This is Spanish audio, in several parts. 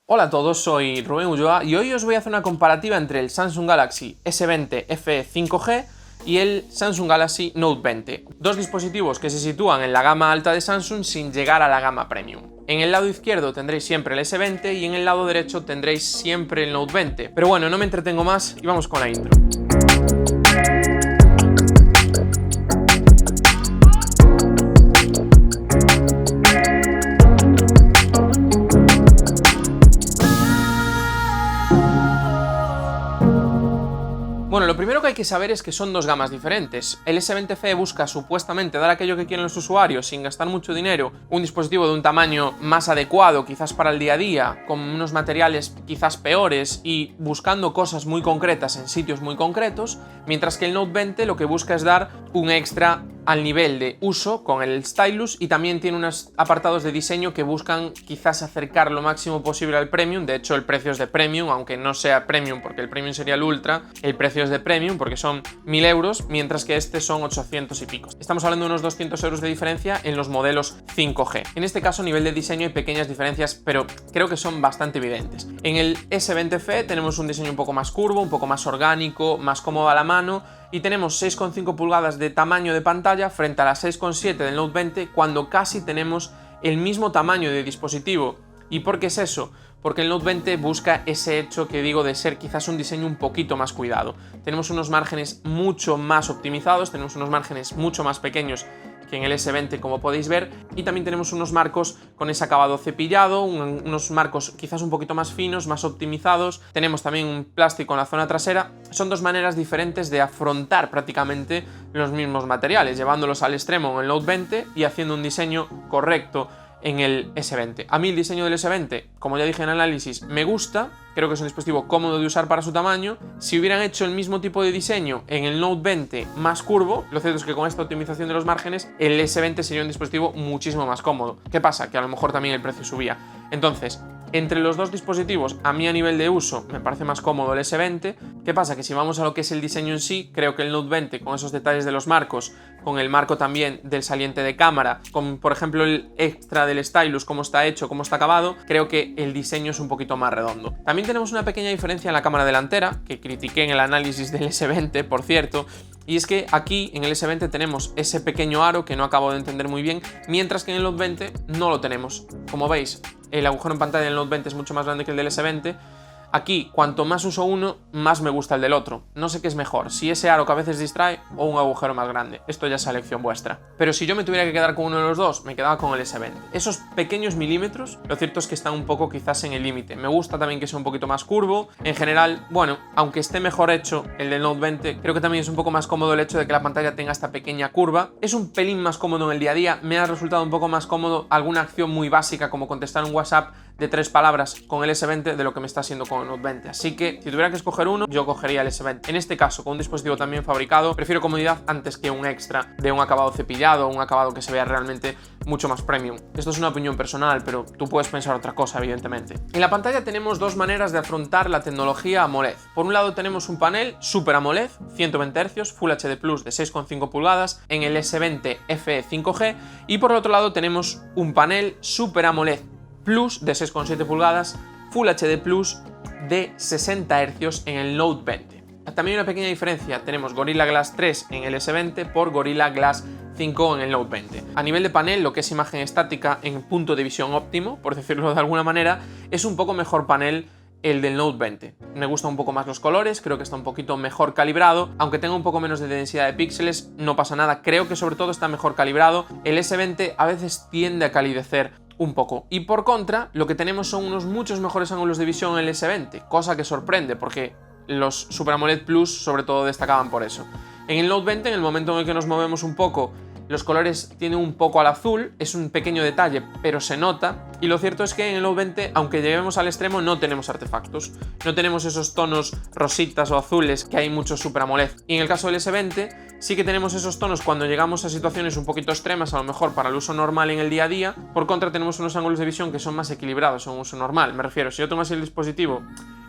Hola a todos, soy Rubén Ulloa y hoy os voy a hacer una comparativa entre el Samsung Galaxy S20 FE 5G y el Samsung Galaxy Note 20, dos dispositivos que se sitúan en la gama alta de Samsung sin llegar a la gama premium. En el lado izquierdo tendréis siempre el S20 y en el lado derecho tendréis siempre el Note 20. Pero bueno, no me entretengo más y vamos con la intro. Bueno, lo primero que hay que saber es que son dos gamas diferentes. El S20 FE busca supuestamente dar aquello que quieren los usuarios sin gastar mucho dinero, un dispositivo de un tamaño más adecuado quizás para el día a día, con unos materiales quizás peores y buscando cosas muy concretas en sitios muy concretos, mientras que el Note 20 lo que busca es dar un extra al nivel de uso con el stylus y también tiene unos apartados de diseño que buscan quizás acercar lo máximo posible al premium. De hecho, el precio es de premium, aunque no sea premium porque el premium sería el ultra, el precio es de premium porque son 1000 euros, mientras que este son 800 y pico. Estamos hablando de unos 200 euros de diferencia en los modelos 5G. En este caso, a nivel de diseño hay pequeñas diferencias, pero creo que son bastante evidentes. En el S20 FE tenemos un diseño un poco más curvo, un poco más orgánico, más cómodo a la mano, y tenemos 6,5 pulgadas de tamaño de pantalla frente a las 6,7 del Note 20, cuando casi tenemos el mismo tamaño de dispositivo. ¿Y por qué es eso? Porque el Note 20 busca ese hecho que digo de ser quizás un diseño un poquito más cuidado. Tenemos unos márgenes mucho más optimizados, tenemos unos márgenes mucho más pequeños que en el S20, como podéis ver, y también tenemos unos marcos con ese acabado cepillado, unos marcos quizás un poquito más finos, más optimizados. Tenemos también un plástico en la zona trasera. Son dos maneras diferentes de afrontar prácticamente los mismos materiales, llevándolos al extremo en el Note 20 y haciendo un diseño correcto en el S20. A mí el diseño del S20, como ya dije en el análisis, me gusta. Creo que es un dispositivo cómodo de usar para su tamaño. Si hubieran hecho el mismo tipo de diseño en el Note 20 más curvo, lo cierto es que con esta optimización de los márgenes, el S20 sería un dispositivo muchísimo más cómodo. ¿Qué pasa? Que a lo mejor también el precio subía. Entonces, entre los dos dispositivos, a mí a nivel de uso me parece más cómodo el S20. ¿Qué pasa? Que si vamos a lo que es el diseño en sí, creo que el Note 20, con esos detalles de los marcos, con el marco también del saliente de cámara, con por ejemplo el extra del stylus, cómo está hecho, cómo está acabado, creo que el diseño es un poquito más redondo. También tenemos una pequeña diferencia en la cámara delantera, que critiqué en el análisis del S20, por cierto, y es que aquí en el S20 tenemos ese pequeño aro que no acabo de entender muy bien, mientras que en el Note 20 no lo tenemos. Como veis, el agujero en pantalla del Note 20 es mucho más grande que el del S20. Aquí, cuanto más uso uno, más me gusta el del otro. No sé qué es mejor, si ese aro que a veces distrae o un agujero más grande. Esto ya es elección vuestra. Pero si yo me tuviera que quedar con uno de los dos, me quedaba con el S20. Esos pequeños milímetros, lo cierto es que están un poco quizás en el límite. Me gusta también que sea un poquito más curvo. En general, bueno, aunque esté mejor hecho el del Note 20, creo que también es un poco más cómodo el hecho de que la pantalla tenga esta pequeña curva. Es un pelín más cómodo en el día a día. Me ha resultado un poco más cómodo alguna acción muy básica como contestar un WhatsApp de 3 palabras con el S20 de lo que me está haciendo con el Note 20. Así que si tuviera que escoger uno, yo cogería el S20. En este caso, con un dispositivo también fabricado, prefiero comodidad antes que un extra de un acabado cepillado, un acabado que se vea realmente mucho más premium. Esto es una opinión personal, pero tú puedes pensar otra cosa, evidentemente. En la pantalla tenemos dos maneras de afrontar la tecnología AMOLED. Por un lado tenemos un panel Super AMOLED, 120 Hz, Full HD Plus de 6,5 pulgadas en el S20 FE 5G, y por el otro lado tenemos un panel Super AMOLED Plus de 6,7 pulgadas, Full HD Plus de 60 Hz en el Note 20. También hay una pequeña diferencia, tenemos Gorilla Glass 3 en el S20 por Gorilla Glass 5 en el Note 20. A nivel de panel, lo que es imagen estática en punto de visión óptimo, por decirlo de alguna manera, es un poco mejor panel el del Note 20. Me gustan un poco más los colores, creo que está un poquito mejor calibrado, aunque tenga un poco menos de densidad de píxeles, no pasa nada, creo que sobre todo está mejor calibrado. El S20 a veces tiende a calidecer un poco. Y por contra, lo que tenemos son unos muchos mejores ángulos de visión en el S20, cosa que sorprende porque los Super AMOLED Plus sobre todo destacaban por eso. En el Note 20, en el momento en el que nos movemos un poco, los colores tienen un poco al azul, es un pequeño detalle, pero se nota. Y lo cierto es que en el Note 20, aunque lleguemos al extremo, no tenemos artefactos. No tenemos esos tonos rositas o azules que hay muchos Super AMOLED. Y en el caso del S20, sí que tenemos esos tonos cuando llegamos a situaciones un poquito extremas, a lo mejor para el uso normal en el día a día. Por contra, tenemos unos ángulos de visión que son más equilibrados en un uso normal. Me refiero, si yo tomo así el dispositivo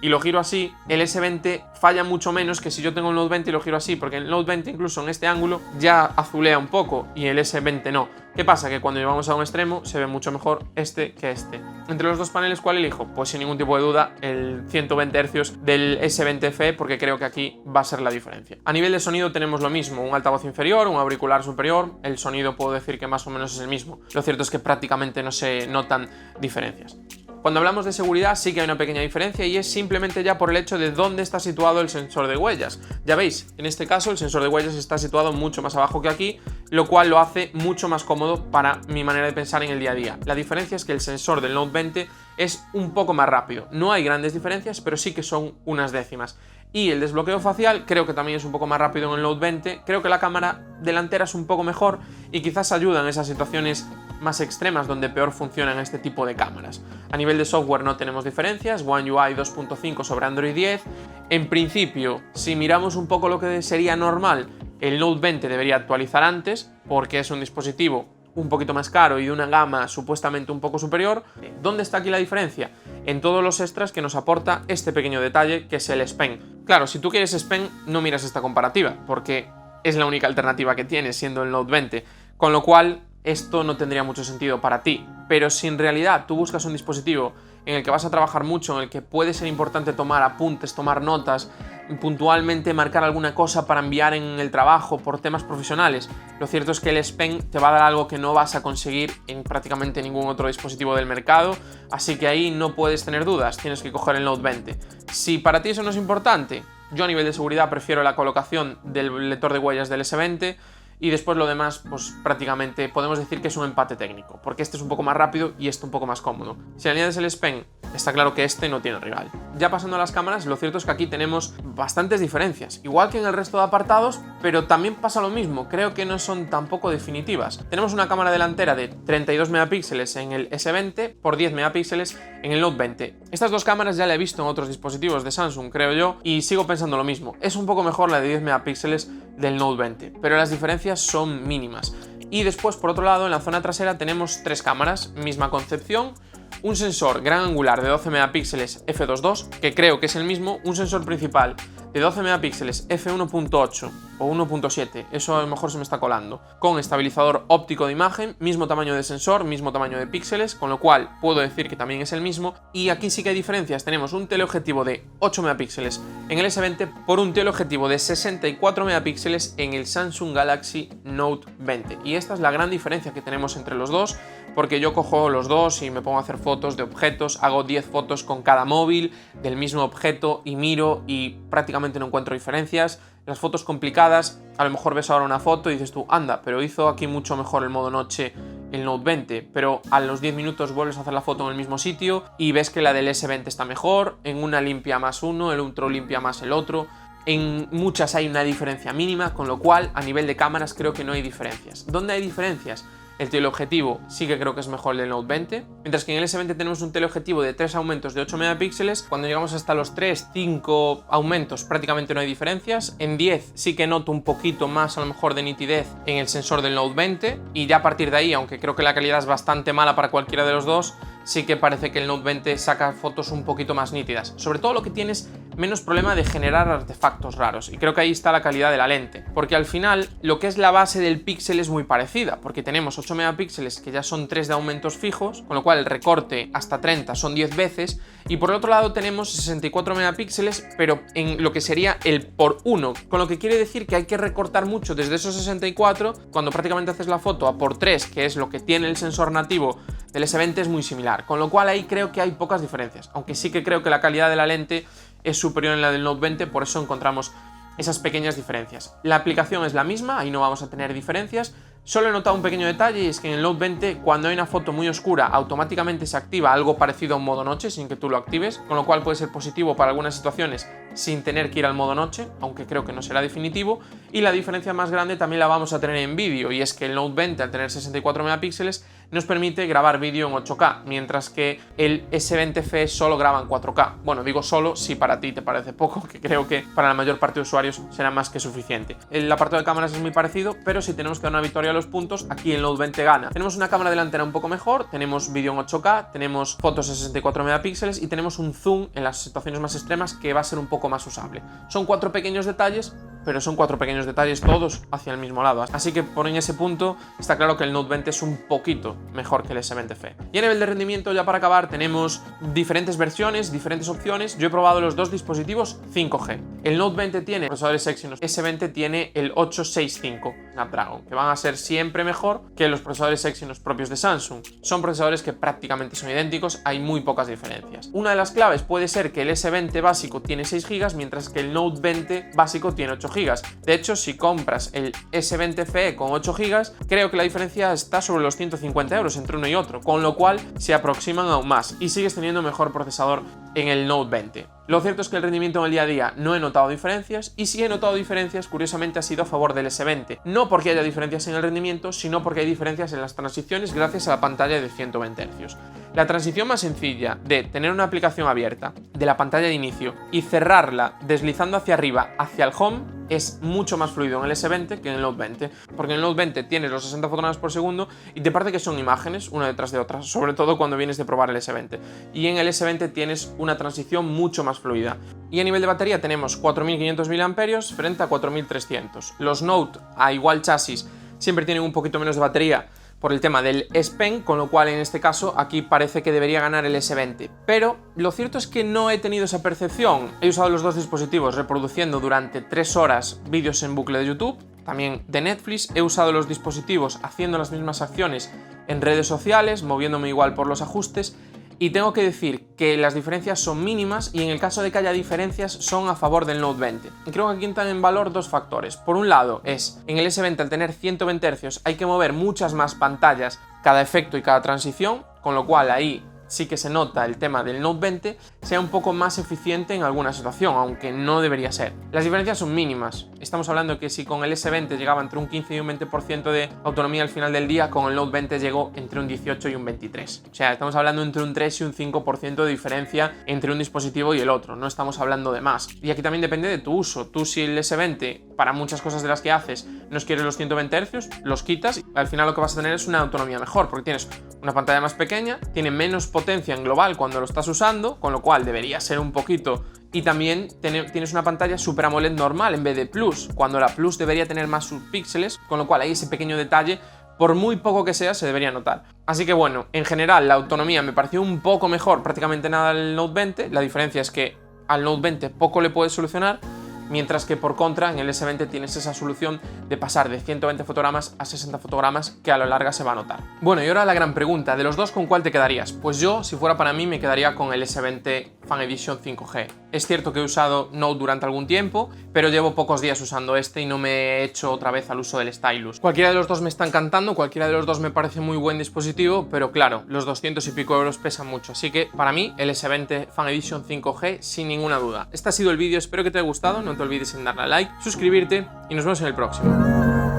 y lo giro así, el S20 falla mucho menos que si yo tengo el Note 20 y lo giro así, porque el Note 20 incluso en este ángulo ya azulea un poco y el S20 no. ¿Qué pasa? Que cuando llevamos a un extremo se ve mucho mejor este que este. Entre los dos paneles, ¿cuál elijo? Pues sin ningún tipo de duda el 120 Hz del S20 FE, porque creo que aquí va a ser la diferencia. A nivel de sonido tenemos lo mismo, un altavoz inferior, un auricular superior, el sonido puedo decir que más o menos es el mismo. Lo cierto es que prácticamente no se notan diferencias. Cuando hablamos de seguridad sí que hay una pequeña diferencia y es simplemente ya por el hecho de dónde está situado el sensor de huellas. Ya veis, en este caso el sensor de huellas está situado mucho más abajo que aquí, lo cual lo hace mucho más cómodo para mi manera de pensar en el día a día. La diferencia es que el sensor del Note 20 es un poco más rápido. No hay grandes diferencias, pero sí que son unas décimas. Y el desbloqueo facial creo que también es un poco más rápido en el Note 20. Creo que la cámara delantera es un poco mejor y quizás ayuda en esas situaciones más extremas donde peor funcionan este tipo de cámaras. A nivel de software no tenemos diferencias, One UI 2.5 sobre Android 10. En principio, si miramos un poco lo que sería normal, el Note 20 debería actualizar antes porque es un dispositivo un poquito más caro y de una gama supuestamente un poco superior. ¿Dónde está aquí la diferencia? En todos los extras que nos aporta este pequeño detalle que es el S Pen. Claro, si tú quieres S Pen no miras esta comparativa porque es la única alternativa que tienes siendo el Note 20, con lo cual esto no tendría mucho sentido para ti. Pero si en realidad tú buscas un dispositivo en el que vas a trabajar mucho, en el que puede ser importante tomar apuntes, tomar notas, puntualmente marcar alguna cosa para enviar en el trabajo por temas profesionales, lo cierto es que el S Pen te va a dar algo que no vas a conseguir en prácticamente ningún otro dispositivo del mercado, así que ahí no puedes tener dudas, tienes que coger el Note 20. Si para ti eso no es importante, yo a nivel de seguridad prefiero la colocación del lector de huellas del S20, y después lo demás, pues prácticamente podemos decir que es un empate técnico, porque este es un poco más rápido y este un poco más cómodo. Si añades el S Pen, está claro que este no tiene rival. Ya pasando a las cámaras, lo cierto es que aquí tenemos bastantes diferencias, igual que en el resto de apartados, pero también pasa lo mismo, creo que no son tampoco definitivas. Tenemos una cámara delantera de 32 megapíxeles en el S20 por 10 megapíxeles en el Note 20. Estas dos cámaras ya la he visto en otros dispositivos de Samsung, creo yo, y sigo pensando lo mismo. Es un poco mejor la de 10 megapíxeles del Note 20, pero las diferencias son mínimas. Y después, por otro lado, en la zona trasera tenemos tres cámaras, misma concepción, un sensor gran angular de 12 megapíxeles f2.2, que creo que es el mismo, un sensor principal de 12 megapíxeles f1.8 o 1.7, eso a lo mejor se me está colando, con estabilizador óptico de imagen, mismo tamaño de sensor, mismo tamaño de píxeles, con lo cual puedo decir que también es el mismo. Y aquí sí que hay diferencias, tenemos un teleobjetivo de 8 megapíxeles en el S20 por un teleobjetivo de 64 megapíxeles en el Samsung Galaxy Note 20. Y esta es la gran diferencia que tenemos entre los dos, porque yo cojo los dos y me pongo a hacer fotos de objetos, hago 10 fotos con cada móvil del mismo objeto y miro y prácticamente no encuentro diferencias. Las fotos complicadas, a lo mejor ves ahora una foto y dices tú, anda, pero hizo aquí mucho mejor el modo noche el Note 20, pero a los 10 minutos vuelves a hacer la foto en el mismo sitio y ves que la del S20 está mejor, en una limpia más uno, el otro limpia más el otro. En muchas hay una diferencia mínima, con lo cual a nivel de cámaras creo que no hay diferencias. ¿Dónde hay diferencias? El teleobjetivo sí que creo que es mejor el del Note 20, mientras que en el S20 tenemos un teleobjetivo de 3 aumentos de 8 megapíxeles. Cuando llegamos hasta los 3, 5 aumentos prácticamente no hay diferencias. En 10 sí que noto un poquito más a lo mejor de nitidez en el sensor del Note 20 y ya a partir de ahí, aunque creo que la calidad es bastante mala para cualquiera de los dos, sí que parece que el Note 20 saca fotos un poquito más nítidas. Sobre todo lo que tienes menos problema de generar artefactos raros, y creo que ahí está la calidad de la lente, porque al final lo que es la base del píxel es muy parecida, porque tenemos 8 megapíxeles que ya son 3 de aumentos fijos, con lo cual el recorte hasta 30 son 10 veces, y por el otro lado tenemos 64 megapíxeles, pero en lo que sería el por 1, con lo que quiere decir que hay que recortar mucho desde esos 64, cuando prácticamente haces la foto a por 3, que es lo que tiene el sensor nativo del S20, es muy similar, con lo cual ahí creo que hay pocas diferencias, aunque sí que creo que la calidad de la lente es superior en la del Note 20, por eso encontramos esas pequeñas diferencias. La aplicación es la misma, ahí no vamos a tener diferencias. Solo he notado un pequeño detalle, y es que en el Note 20 cuando hay una foto muy oscura automáticamente se activa algo parecido a un modo noche sin que tú lo actives, con lo cual puede ser positivo para algunas situaciones sin tener que ir al modo noche, aunque creo que no será definitivo. Y la diferencia más grande también la vamos a tener en vídeo, y es que el Note 20 al tener 64 megapíxeles nos permite grabar vídeo en 8K, mientras que el S20 FE solo graba en 4K. Bueno, digo solo si para ti te parece poco, que creo que para la mayor parte de usuarios será más que suficiente. El apartado de cámaras es muy parecido, pero si tenemos que dar una victoria a los puntos, aquí el Note 20 gana. Tenemos una cámara delantera un poco mejor, tenemos vídeo en 8K, tenemos fotos de 64 megapíxeles y tenemos un zoom en las situaciones más extremas que va a ser un poco más usable. Son 4 pequeños detalles, pero son 4 pequeños detalles todos hacia el mismo lado. Así que por en ese punto está claro que el Note 20 es un poquito mejor que el S20 FE. Y a nivel de rendimiento, ya para acabar, tenemos diferentes versiones, diferentes opciones. Yo he probado los dos dispositivos 5G. El Note 20 tiene procesadores Exynos, S20 tiene el 865 Snapdragon, que van a ser siempre mejor que los procesadores Exynos propios de Samsung. Son procesadores que prácticamente son idénticos, hay muy pocas diferencias. Una de las claves puede ser que el S20 básico tiene 6 GB, mientras que el Note 20 básico tiene 8 GB. De hecho, si compras el S20 FE con 8 GB, creo que la diferencia está sobre los 150 euros entre uno y otro, con lo cual se aproximan aún más y sigues teniendo mejor procesador en el Note 20. Lo cierto es que el rendimiento en el día a día no he notado diferencias, y si he notado diferencias, curiosamente ha sido a favor del S20. No porque haya diferencias en el rendimiento, sino porque hay diferencias en las transiciones gracias a la pantalla de 120 Hz. La transición más sencilla de tener una aplicación abierta de la pantalla de inicio y cerrarla deslizando hacia arriba, hacia el home, es mucho más fluido en el S20 que en el Note 20, porque en el Note 20 tienes los 60 fotogramas por segundo y te parece que son imágenes una detrás de otra, sobre todo cuando vienes de probar el S20, y en el S20 tienes una transición mucho más fluida. Y a nivel de batería tenemos 4500 mAh frente a 4300. Los Note a igual chasis siempre tienen un poquito menos de batería por el tema del S Pen, con lo cual en este caso aquí parece que debería ganar el S20. Pero lo cierto es que no he tenido esa percepción. He usado los dos dispositivos reproduciendo durante 3 horas vídeos en bucle de YouTube, también de Netflix. He usado los dispositivos haciendo las mismas acciones en redes sociales, moviéndome igual por los ajustes. Y tengo que decir que las diferencias son mínimas, y en el caso de que haya diferencias son a favor del Note 20. Y creo que aquí entran en valor dos factores. Por un lado es, en el S20 al tener 120 Hz hay que mover muchas más pantallas cada efecto y cada transición, con lo cual ahí sí que se nota el tema del Note 20 sea un poco más eficiente en alguna situación, aunque no debería ser. Las diferencias son mínimas. Estamos hablando que si con el S20 llegaba entre un 15 y un 20% de autonomía al final del día, con el Note 20 llegó entre un 18 y un 23. O sea, estamos hablando entre un 3 y un 5% de diferencia entre un dispositivo y el otro. No estamos hablando de más. Y aquí también depende de tu uso. Tú, si el S20, para muchas cosas de las que haces, no quieres los 120 Hz, los quitas y al final lo que vas a tener es una autonomía mejor, porque tienes una pantalla más pequeña, tiene menos potencia en global cuando lo estás usando, con lo cual debería ser un poquito. Y también tienes una pantalla Super AMOLED normal en vez de Plus, cuando la Plus debería tener más subpíxeles, con lo cual ahí ese pequeño detalle, por muy poco que sea, se debería notar. Así que bueno, en general la autonomía me pareció un poco mejor, prácticamente nada al Note 20. La diferencia es que al Note 20 poco le puedes solucionar, mientras que por contra en el S20 tienes esa solución de pasar de 120 fotogramas a 60 fotogramas, que a lo largo se va a notar. Bueno, y ahora la gran pregunta, de los dos, ¿con cuál te quedarías? Pues yo, si fuera para mí, me quedaría con el S20 Fan Edition 5G. Es cierto que he usado Note durante algún tiempo, pero llevo pocos días usando este y no me he hecho otra vez al uso del Stylus. Cualquiera de los dos me está encantando, cualquiera de los dos me parece muy buen dispositivo, pero claro, los 200 y pico euros pesan mucho, así que para mí el S20 Fan Edition 5G sin ninguna duda. Este ha sido el vídeo, espero que te haya gustado, no te olvides en darle a like, suscribirte y nos vemos en el próximo.